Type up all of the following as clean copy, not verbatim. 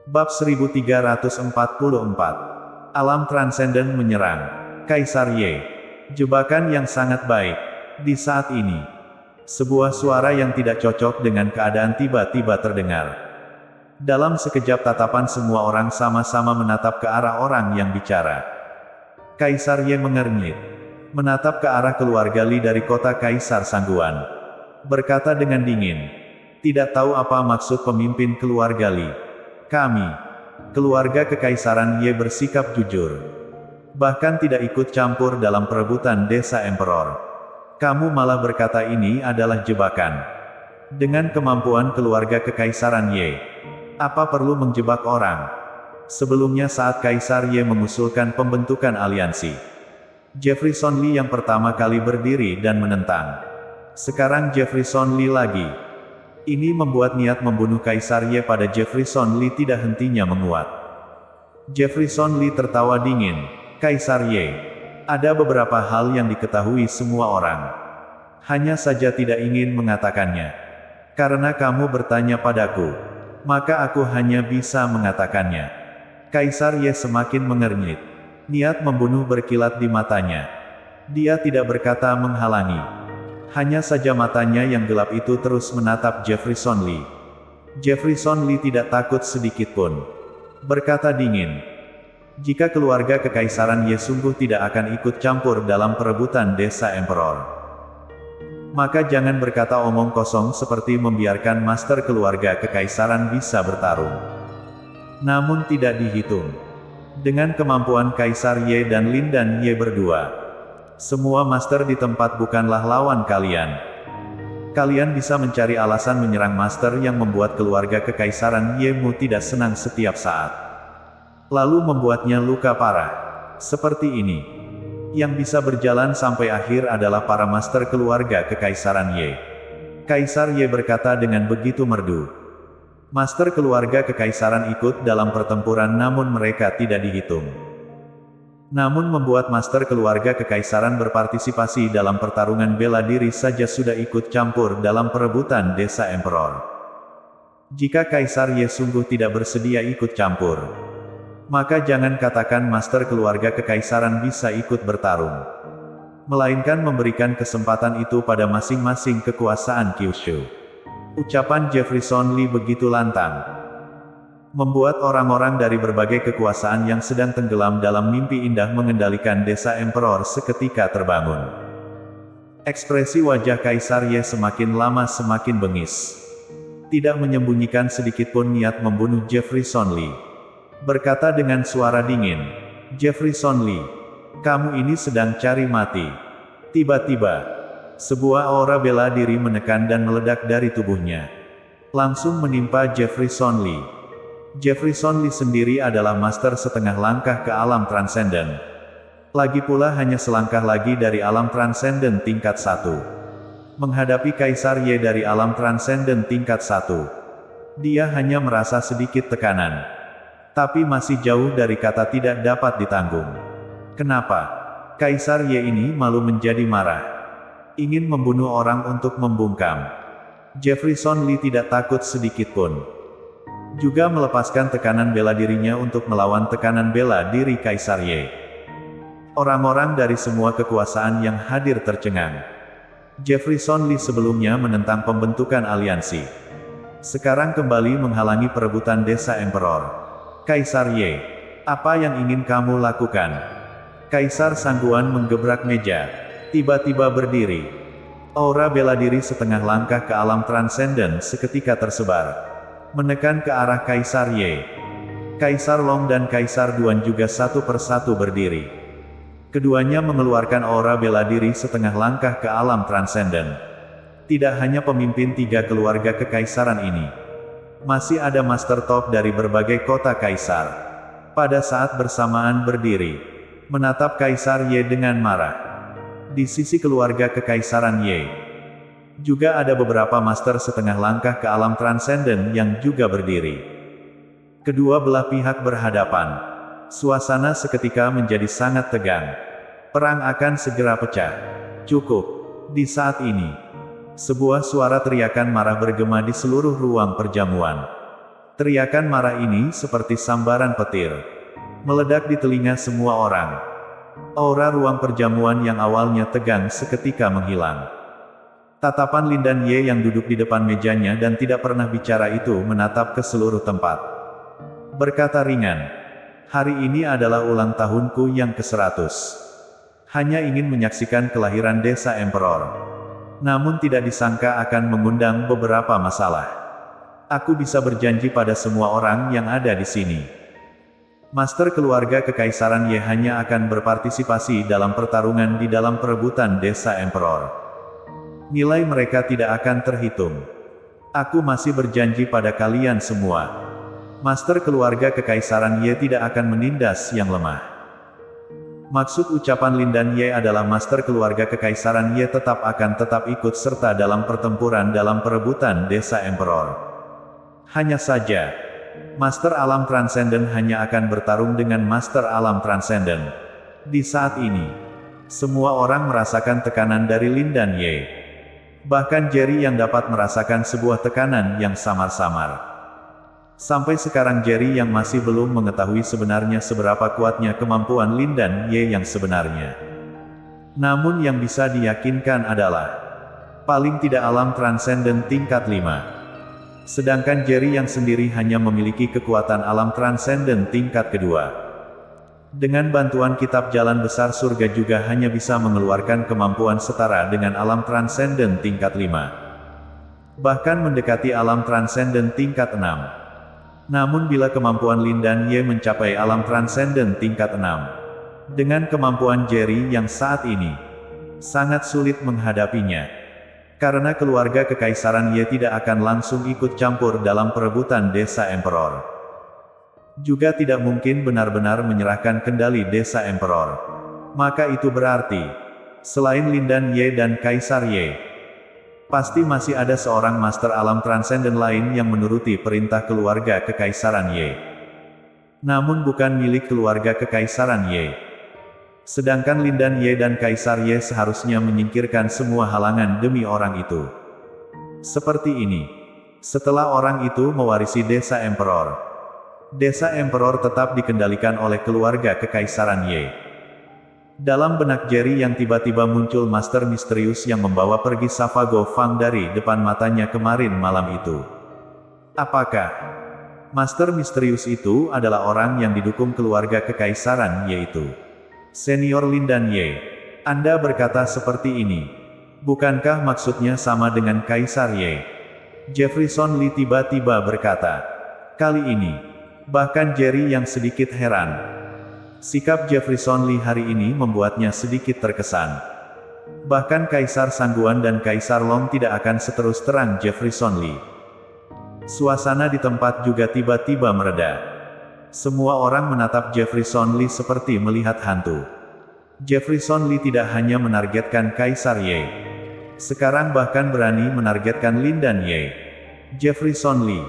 Bab 1344. Alam transenden menyerang. Kaisar Ye. Jebakan yang sangat baik. Di saat ini, sebuah suara yang tidak cocok dengan keadaan tiba-tiba terdengar. Dalam sekejap tatapan semua orang sama-sama menatap ke arah orang yang bicara. Kaisar Ye mengernyit. Menatap ke arah keluarga Li dari kota Kaisar Sangguan. Berkata dengan dingin. Tidak tahu apa maksud pemimpin keluarga Li. Kami, keluarga Kekaisaran Ye bersikap jujur. Bahkan tidak ikut campur dalam perebutan desa Emperor. Kamu malah berkata ini adalah jebakan. Dengan kemampuan keluarga Kekaisaran Ye, apa perlu menjebak orang? Sebelumnya saat Kaisar Ye mengusulkan pembentukan aliansi, Jefferson Lee yang pertama kali berdiri dan menentang. Sekarang Jefferson Lee lagi. Ini membuat niat membunuh Kaisar Ye pada Jefferson Lee tidak hentinya menguat. Jefferson Lee tertawa dingin. Kaisar Ye, ada beberapa hal yang diketahui semua orang. Hanya saja tidak ingin mengatakannya. Karena kamu bertanya padaku, maka aku hanya bisa mengatakannya. Kaisar Ye semakin mengernyit. Niat membunuh berkilat di matanya. Dia tidak berkata menghalangi. Hanya saja matanya yang gelap itu terus menatap Jefferson Lee. Jefferson Lee tidak takut sedikit pun. Berkata dingin. Jika keluarga Kekaisaran Ye sungguh tidak akan ikut campur dalam perebutan desa Emperor, maka jangan berkata omong kosong seperti membiarkan master keluarga Kekaisaran bisa bertarung. Namun tidak dihitung. Dengan kemampuan Kaisar Ye dan Lin dan Ye berdua, semua master di tempat bukanlah lawan kalian. Kalian bisa mencari alasan menyerang master yang membuat keluarga Kekaisaran Ye Mu tidak senang setiap saat. Lalu membuatnya luka parah. Seperti ini. Yang bisa berjalan sampai akhir adalah para master keluarga Kekaisaran Ye. Kaisar Ye berkata dengan begitu merdu. Master keluarga Kekaisaran ikut dalam pertempuran namun mereka tidak dihitung. Namun membuat master keluarga Kekaisaran berpartisipasi dalam pertarungan bela diri saja sudah ikut campur dalam perebutan desa Emperor. Jika Kaisar Ye sungguh tidak bersedia ikut campur, maka jangan katakan master keluarga Kekaisaran bisa ikut bertarung. Melainkan memberikan kesempatan itu pada masing-masing kekuasaan Kyushu. Ucapan Jefferson Lee begitu lantang, membuat orang-orang dari berbagai kekuasaan yang sedang tenggelam dalam mimpi indah mengendalikan desa Emperor seketika terbangun. Ekspresi wajah Kaisar Ye semakin lama semakin bengis. Tidak menyembunyikan sedikitpun niat membunuh Jefferson Lee. Berkata dengan suara dingin, Jefferson Lee, kamu ini sedang cari mati. Tiba-tiba, sebuah aura bela diri menekan dan meledak dari tubuhnya. Langsung menimpa Jefferson Lee. Jefferson Lee sendiri adalah master setengah langkah ke alam transenden. Lagi pula hanya selangkah lagi dari alam transenden tingkat 1. Menghadapi Kaisar Ye dari alam transenden tingkat 1. Dia hanya merasa sedikit tekanan. Tapi masih jauh dari kata tidak dapat ditanggung. Kenapa? Kaisar Ye ini malu menjadi marah. Ingin membunuh orang untuk membungkam. Jefferson Lee tidak takut sedikit pun. Juga melepaskan tekanan bela dirinya untuk melawan tekanan bela diri Kaisar Ye. Orang-orang dari semua kekuasaan yang hadir tercengang. Jefferson Lee sebelumnya menentang pembentukan aliansi. Sekarang kembali menghalangi perebutan desa Emperor. Kaisar Ye, apa yang ingin kamu lakukan? Kaisar Sangguan menggebrak meja. Tiba-tiba berdiri. Aura bela diri setengah langkah ke alam transenden seketika tersebar. Menekan ke arah Kaisar Ye. Kaisar Long dan Kaisar Duan juga satu persatu berdiri. Keduanya mengeluarkan aura bela diri setengah langkah ke alam transenden. Tidak hanya pemimpin tiga keluarga kekaisaran ini. Masih ada master top dari berbagai kota kaisar. Pada saat bersamaan berdiri. Menatap Kaisar Ye dengan marah. Di sisi keluarga Kekaisaran Ye, juga ada beberapa master setengah langkah ke alam transenden yang juga berdiri. Kedua belah pihak berhadapan. Suasana seketika menjadi sangat tegang. Perang akan segera pecah. Cukup. Di saat ini, sebuah suara teriakan marah bergema di seluruh ruang perjamuan. Teriakan marah ini seperti sambaran petir, meledak di telinga semua orang. Aura ruang perjamuan yang awalnya tegang seketika menghilang. Tatapan Lin Dan Ye yang duduk di depan mejanya dan tidak pernah bicara itu menatap ke seluruh tempat. Berkata ringan, "Hari ini adalah ulang tahunku yang ke-100. Hanya ingin menyaksikan kelahiran desa Emperor. Namun tidak disangka akan mengundang beberapa masalah. Aku bisa berjanji pada semua orang yang ada di sini. Master keluarga Kekaisaran Ye hanya akan berpartisipasi dalam pertarungan di dalam perebutan desa Emperor. Nilai mereka tidak akan terhitung. Aku masih berjanji pada kalian semua. Master keluarga Kekaisaran Ye tidak akan menindas yang lemah." Maksud ucapan Lin Dan Ye adalah Master keluarga Kekaisaran Ye tetap ikut serta dalam pertempuran dalam perebutan desa Emperor. Hanya saja, Master Alam Transenden hanya akan bertarung dengan Master Alam Transenden. Di saat ini, semua orang merasakan tekanan dari Lin Dan Ye. Bahkan Jerry yang dapat merasakan sebuah tekanan yang samar-samar. Sampai sekarang Jerry yang masih belum mengetahui sebenarnya seberapa kuatnya kemampuan Lin Dan Ye yang sebenarnya. Namun yang bisa diyakinkan adalah, paling tidak alam transenden tingkat 5. Sedangkan Jerry yang sendiri hanya memiliki kekuatan alam transenden tingkat kedua. Dengan bantuan kitab jalan besar surga juga hanya bisa mengeluarkan kemampuan setara dengan alam transenden tingkat 5. Bahkan mendekati alam transenden tingkat 6. Namun bila kemampuan Lin Dan Ye mencapai alam transenden tingkat 6, dengan kemampuan Jerry yang saat ini, sangat sulit menghadapinya. Karena keluarga Kekaisaran Ye tidak akan langsung ikut campur dalam perebutan desa Emperor. Juga tidak mungkin benar-benar menyerahkan kendali desa Emperor. Maka itu berarti, selain Lin Dan Ye dan Kaisar Ye, pasti masih ada seorang Master Alam Transenden lain yang menuruti perintah keluarga Kekaisaran Ye. Namun bukan milik keluarga Kekaisaran Ye. Sedangkan Lin Dan Ye dan Kaisar Ye seharusnya menyingkirkan semua halangan demi orang itu. Seperti ini. Setelah orang itu mewarisi desa Emperor, desa Emperor tetap dikendalikan oleh keluarga Kekaisaran Ye. Dalam benak Jerry yang tiba-tiba muncul Master misterius yang membawa pergi Savago Fang dari depan matanya kemarin malam itu. Apakah Master misterius itu adalah orang yang didukung keluarga Kekaisaran Ye itu? Senior Lin Dan Ye, Anda berkata seperti ini. Bukankah maksudnya sama dengan Kaisar Ye? Jefferson Lee tiba-tiba berkata. Kali ini, bahkan Jerry yang sedikit heran. Sikap Jefferson Lee hari ini membuatnya sedikit terkesan. Bahkan Kaisar Sangguan dan Kaisar Long tidak akan seterus terang Jefferson Lee. Suasana di tempat juga tiba-tiba mereda. Semua orang menatap Jefferson Lee seperti melihat hantu. Jefferson Lee tidak hanya menargetkan Kaisar Ye. Sekarang bahkan berani menargetkan Lin Dan Ye. Jefferson Lee,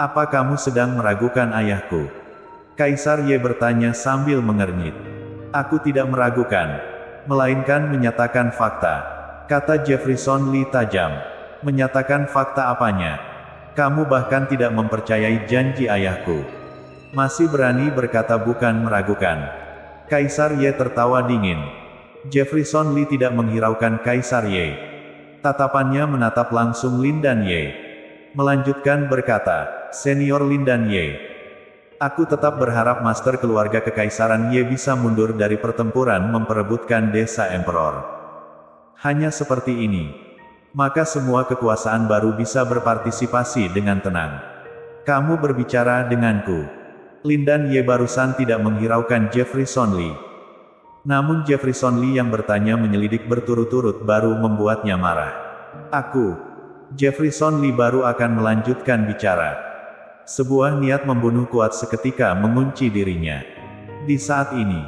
apa kamu sedang meragukan ayahku? Kaisar Ye bertanya sambil mengernyit. Aku tidak meragukan, melainkan menyatakan fakta, kata Jefferson Lee tajam. Menyatakan fakta apanya? Kamu bahkan tidak mempercayai janji ayahku. Masih berani berkata bukan meragukan. Kaisar Ye tertawa dingin. Jefferson Lee tidak menghiraukan Kaisar Ye. Tatapannya menatap langsung Lin Dan Ye. Melanjutkan berkata, Senior Lin Dan Ye, aku tetap berharap Master keluarga Kekaisaran Ye bisa mundur dari pertempuran memperebutkan desa Emperor. Hanya seperti ini, maka semua kekuasaan baru bisa berpartisipasi dengan tenang. Kamu berbicara denganku. Lin Dan Ye barusan tidak menghiraukan Jefferson Lee. Namun Jefferson Lee yang bertanya menyelidik berturut-turut baru membuatnya marah. Jefferson Lee baru akan melanjutkan bicara. Sebuah niat membunuh kuat seketika mengunci dirinya. Di saat ini,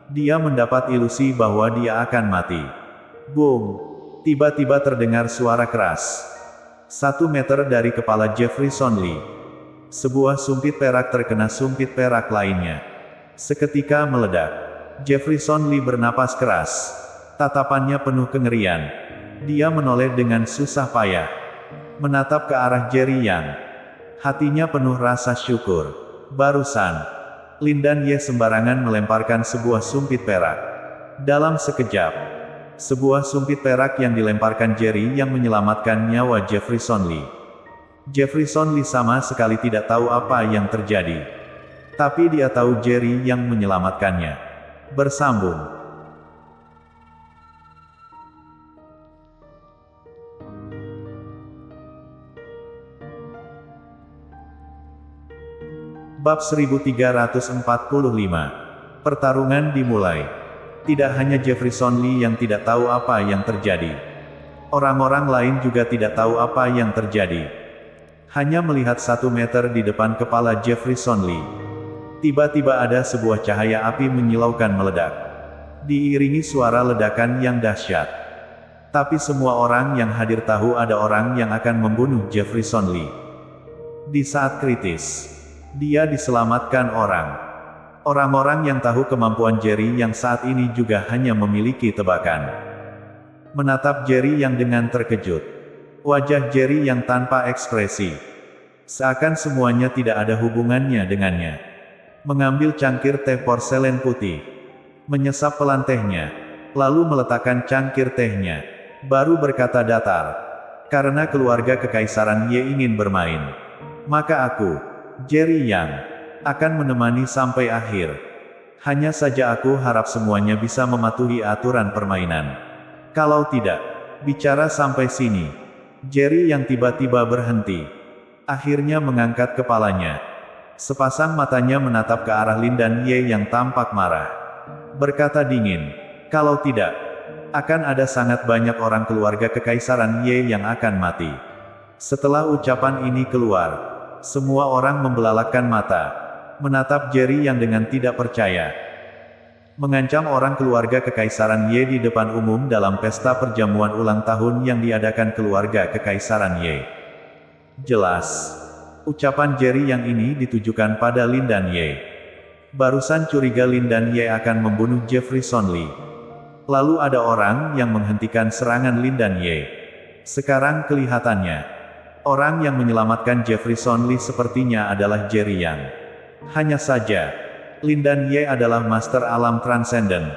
dia mendapat ilusi bahwa dia akan mati. Boom! Tiba-tiba terdengar suara keras. 1 meter dari kepala Jefferson Lee, sebuah sumpit perak terkena sumpit perak lainnya. Seketika meledak. Jefferson Lee bernapas keras. Tatapannya penuh kengerian. Dia menoleh dengan susah payah, menatap ke arah Jerry Yang. Hatinya penuh rasa syukur. Barusan, Lin Dan Ye sembarangan melemparkan sebuah sumpit perak. Dalam sekejap, sebuah sumpit perak yang dilemparkan Jerry yang menyelamatkan nyawa Jefferson Lee. Jefferson Lee sama sekali tidak tahu apa yang terjadi. Tapi dia tahu Jerry yang menyelamatkannya. Bersambung. Bab 1345. Pertarungan dimulai. Tidak hanya Jefferson Lee yang tidak tahu apa yang terjadi. Orang-orang lain juga tidak tahu apa yang terjadi. Hanya melihat 1 meter di depan kepala Jefferson Lee. Tiba-tiba ada sebuah cahaya api menyilaukan meledak. Diiringi suara ledakan yang dahsyat. Tapi semua orang yang hadir tahu ada orang yang akan membunuh Jefferson Lee. Di saat kritis, dia diselamatkan orang. Orang-orang yang tahu kemampuan Jerry yang saat ini juga hanya memiliki tebakan. Menatap Jerry yang dengan terkejut. Wajah Jerry yang tanpa ekspresi. Seakan semuanya tidak ada hubungannya dengannya. Mengambil cangkir teh porselen putih. Menyesap pelan tehnya. Lalu meletakkan cangkir tehnya. Baru berkata datar. Karena keluarga kekaisaran Ye ingin bermain. Maka aku, Jerry Yang, akan menemani sampai akhir. Hanya saja aku harap semuanya bisa mematuhi aturan permainan. Kalau tidak, bicara sampai sini. Jerry yang tiba-tiba berhenti. Akhirnya mengangkat kepalanya. Sepasang matanya menatap ke arah Lin Dan Ye yang tampak marah. Berkata dingin, kalau tidak, akan ada sangat banyak orang keluarga kekaisaran Ye yang akan mati. Setelah ucapan ini keluar, semua orang membelalakkan mata, menatap Jerry yang dengan tidak percaya. Mengancam orang keluarga kekaisaran Ye di depan umum dalam pesta perjamuan ulang tahun yang diadakan keluarga kekaisaran Ye. Jelas, ucapan Jerry yang ini ditujukan pada Lin Dan Ye. Barusan curiga Lin Dan Ye akan membunuh Jefferson Lee. Lalu ada orang yang menghentikan serangan Lin Dan Ye. Sekarang kelihatannya, orang yang menyelamatkan Jefferson Lee sepertinya adalah Jerry Yang. Hanya saja, Lin Dan Ye adalah master alam transenden.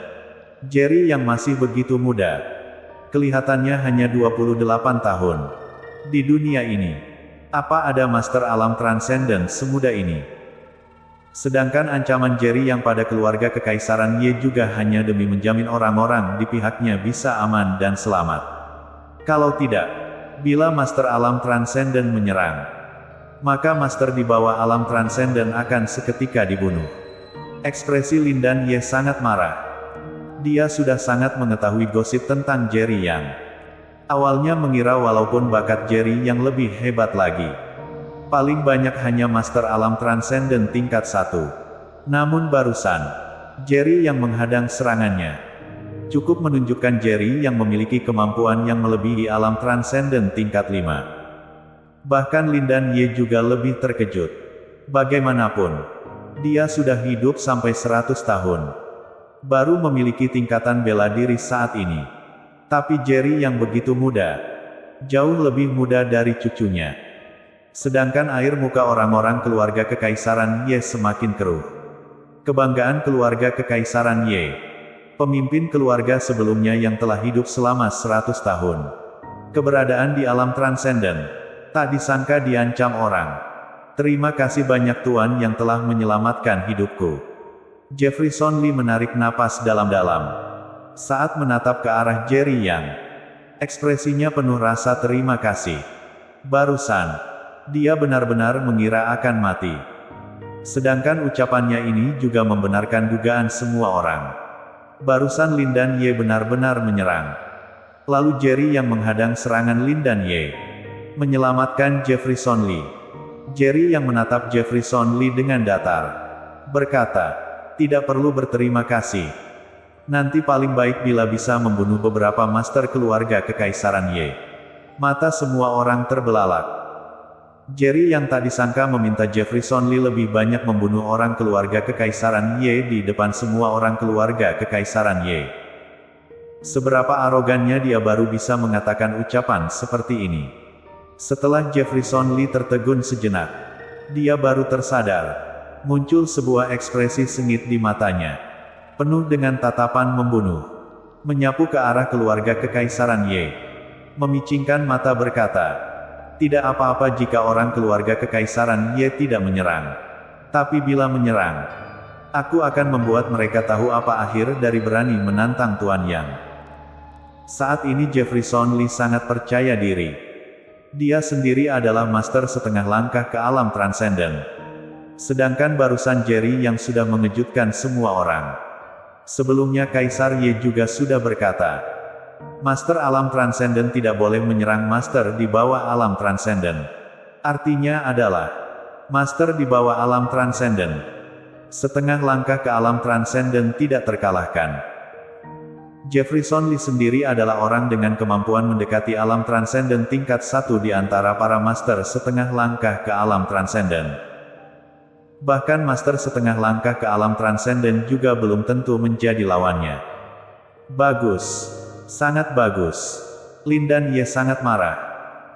Jerry yang masih begitu muda. Kelihatannya hanya 28 tahun. Di dunia ini, apa ada master alam transenden semuda ini? Sedangkan ancaman Jerry yang pada keluarga kekaisaran Ye juga hanya demi menjamin orang-orang di pihaknya bisa aman dan selamat. Kalau tidak, bila Master Alam Transenden menyerang, maka Master di bawah Alam Transenden akan seketika dibunuh. Ekspresi Lin Dan Ye sangat marah. Dia sudah sangat mengetahui gosip tentang Jerry Yang. Awalnya mengira walaupun bakat Jerry yang lebih hebat lagi, paling banyak hanya Master Alam Transenden tingkat 1. Namun barusan, Jerry yang menghadang serangannya. Cukup menunjukkan Jerry yang memiliki kemampuan yang melebihi alam transenden tingkat 5. Bahkan Lin Dan Ye juga lebih terkejut. Bagaimanapun, dia sudah hidup sampai 100 tahun. Baru memiliki tingkatan bela diri saat ini. Tapi Jerry yang begitu muda, jauh lebih muda dari cucunya. Sedangkan air muka orang-orang keluarga kekaisaran Ye semakin keruh. Kebanggaan keluarga kekaisaran Ye. Pemimpin keluarga sebelumnya yang telah hidup selama 100 tahun. Keberadaan di alam transenden, tak disangka diancam orang. Terima kasih banyak Tuan yang telah menyelamatkan hidupku. Jefferson Lee menarik napas dalam-dalam. Saat menatap ke arah Jerry Yang, ekspresinya penuh rasa terima kasih. Barusan, dia benar-benar mengira akan mati. Sedangkan ucapannya ini juga membenarkan dugaan semua orang. Barusan Lin Dan Ye benar-benar menyerang. Lalu Jerry yang menghadang serangan Lin Dan Ye, menyelamatkan Jefferson Lee. Jerry yang menatap Jefferson Lee dengan datar, berkata, tidak perlu berterima kasih. Nanti paling baik bila bisa membunuh beberapa master keluarga kekaisaran Ye. Mata semua orang terbelalak. Jerry yang tak disangka meminta Jefferson Lee lebih banyak membunuh orang keluarga kekaisaran Ye di depan semua orang keluarga kekaisaran Ye. Seberapa arogannya dia baru bisa mengatakan ucapan seperti ini. Setelah Jefferson Lee tertegun sejenak, Dia baru tersadar. Muncul sebuah ekspresi sengit di matanya. Penuh dengan tatapan membunuh. Menyapu ke arah keluarga kekaisaran Ye. Memicingkan mata berkata, "Tidak apa-apa jika orang keluarga kekaisaran Ye tidak menyerang. Tapi bila menyerang, aku akan membuat mereka tahu apa akhir dari berani menantang Tuan Yang." Saat ini Jefferson Lee sangat percaya diri. Dia sendiri adalah master setengah langkah ke alam transenden. Sedangkan barusan Jerry yang sudah mengejutkan semua orang. Sebelumnya Kaisar Ye juga sudah berkata, Master alam transenden tidak boleh menyerang master di bawah alam transenden. Artinya adalah, master di bawah alam transenden. Setengah langkah ke alam transenden tidak terkalahkan. Jefferson Lee sendiri adalah orang dengan kemampuan mendekati alam transenden tingkat 1 di antara para master setengah langkah ke alam transenden. Bahkan master setengah langkah ke alam transenden juga belum tentu menjadi lawannya. Bagus. Sangat bagus. Lin dan Ye sangat marah.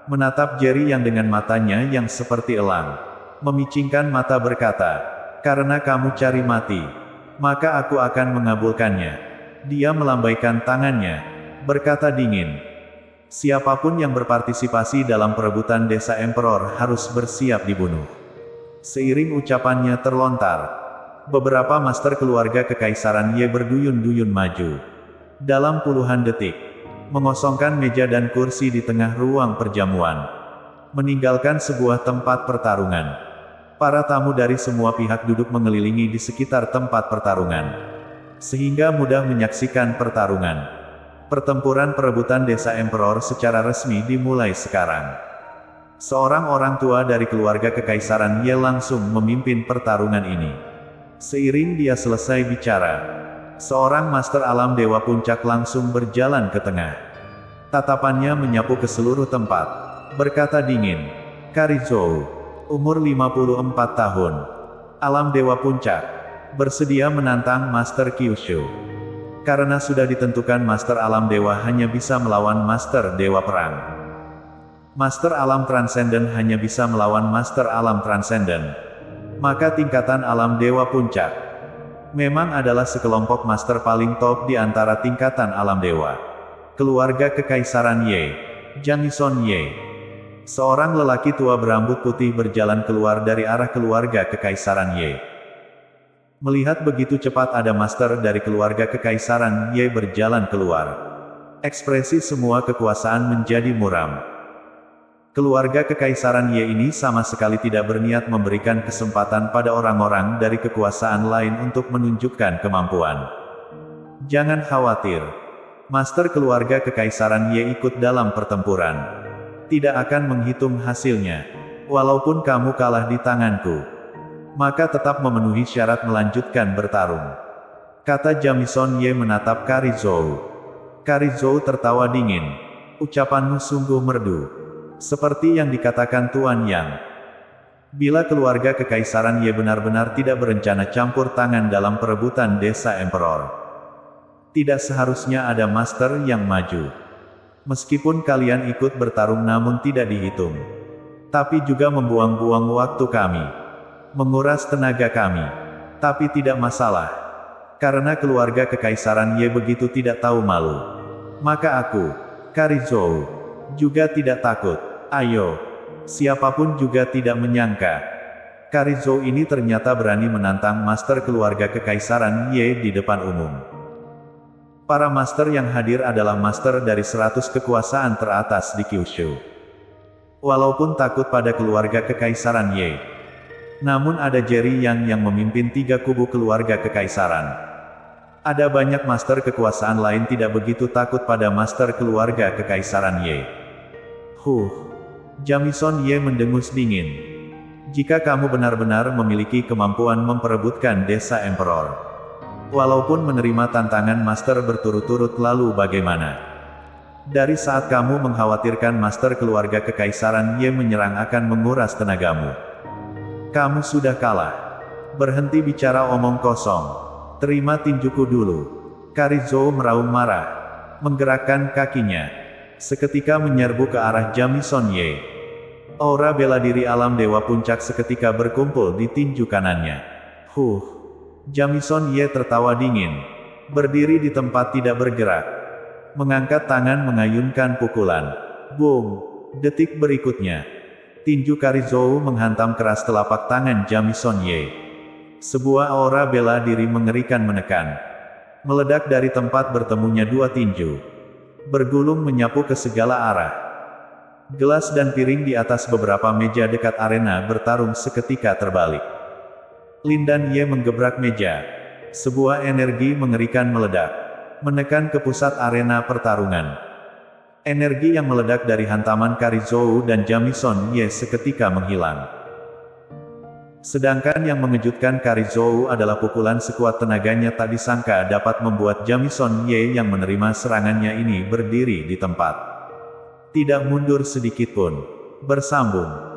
Menatap Jerry yang dengan matanya yang seperti elang. Memicingkan mata berkata, "Karena kamu cari mati, maka aku akan mengabulkannya." Dia melambaikan tangannya. Berkata dingin. Siapapun yang berpartisipasi dalam perebutan desa Emperor harus bersiap dibunuh. Seiring ucapannya terlontar, beberapa master keluarga kekaisaran Ye berduyun-duyun maju. Dalam puluhan detik, mengosongkan meja dan kursi di tengah ruang perjamuan. Meninggalkan sebuah tempat pertarungan. Para tamu dari semua pihak duduk mengelilingi di sekitar tempat pertarungan. Sehingga mudah menyaksikan pertarungan. Pertempuran perebutan desa Emperor secara resmi dimulai sekarang. Seorang orang tua dari keluarga kekaisaran Ye langsung memimpin pertarungan ini. Seiring dia selesai bicara, seorang master alam Dewa Puncak langsung berjalan ke tengah. Tatapannya menyapu ke seluruh tempat. Berkata dingin, "Karizou, umur 54 tahun. Alam Dewa Puncak. Bersedia menantang Master Kyushu." Karena sudah ditentukan Master Alam Dewa hanya bisa melawan Master Dewa Perang. Master Alam Transenden hanya bisa melawan Master Alam Transenden. Maka tingkatan Alam Dewa Puncak memang adalah sekelompok master paling top di antara tingkatan Alam Dewa. Keluarga Kekaisaran Ye. Jamison Ye. Seorang lelaki tua berambut putih berjalan keluar dari arah keluarga Kekaisaran Ye. Melihat begitu cepat ada master dari keluarga Kekaisaran Ye berjalan keluar. Ekspresi semua kekuasaan menjadi muram. Keluarga Kekaisaran Ye ini sama sekali tidak berniat memberikan kesempatan pada orang-orang dari kekuasaan lain untuk menunjukkan kemampuan. Jangan khawatir. Master keluarga Kekaisaran Ye ikut dalam pertempuran. Tidak akan menghitung hasilnya. Walaupun kamu kalah di tanganku, maka tetap memenuhi syarat melanjutkan bertarung. Kata Jamison Ye menatap Karizou. Karizou tertawa dingin. Ucapanmu sungguh merdu. Seperti yang dikatakan Tuan Yang. Bila keluarga Kekaisaran Ye benar-benar tidak berencana campur tangan dalam perebutan desa Emperor, tidak seharusnya ada master yang maju. Meskipun kalian ikut bertarung namun tidak dihitung. Tapi juga membuang-buang waktu kami. Menguras tenaga kami. Tapi tidak masalah. Karena keluarga Kekaisaran Ye begitu tidak tahu malu. Maka aku, Karizou, juga tidak takut. Ayo. Siapapun juga tidak menyangka. Karizou ini ternyata berani menantang master keluarga Kekaisaran Ye di depan umum. Para master yang hadir adalah master dari 100 kekuasaan teratas di Kyushu. Walaupun takut pada keluarga Kekaisaran Ye, namun ada Jerry yang memimpin 3 kubu keluarga Kekaisaran. Ada banyak master kekuasaan lain tidak begitu takut pada master keluarga Kekaisaran Ye. Jamison Ye mendengus dingin. Jika kamu benar-benar memiliki kemampuan memperebutkan desa Emperor, walaupun menerima tantangan master berturut-turut lalu bagaimana? Dari saat kamu mengkhawatirkan master keluarga Kekaisaran Ye menyerang akan menguras tenagamu. Kamu sudah kalah. Berhenti bicara omong kosong. Terima tinjuku dulu. Karizou meraung marah. Menggerakkan kakinya. Seketika menyerbu ke arah Jamison Ye. Aura bela diri alam Dewa Puncak seketika berkumpul di tinju kanannya. Jamison Ye tertawa dingin. Berdiri di tempat tidak bergerak. Mengangkat tangan mengayunkan pukulan. Boom! Detik berikutnya. Tinju Karizou menghantam keras telapak tangan Jamison Ye. Sebuah aura bela diri mengerikan menekan. Meledak dari tempat bertemunya dua tinju. Bergulung menyapu ke segala arah. Gelas dan piring di atas beberapa meja dekat arena bertarung seketika terbalik. Lin dan Ye menggebrak meja. Sebuah energi mengerikan meledak. Menekan ke pusat arena pertarungan. Energi yang meledak dari hantaman Karizou dan Jamison Ye seketika menghilang. Sedangkan yang mengejutkan Karizou adalah pukulan sekuat tenaganya tak disangka dapat membuat Jamison Ye yang menerima serangannya ini berdiri di tempat. Tidak mundur sedikit pun. Bersambung.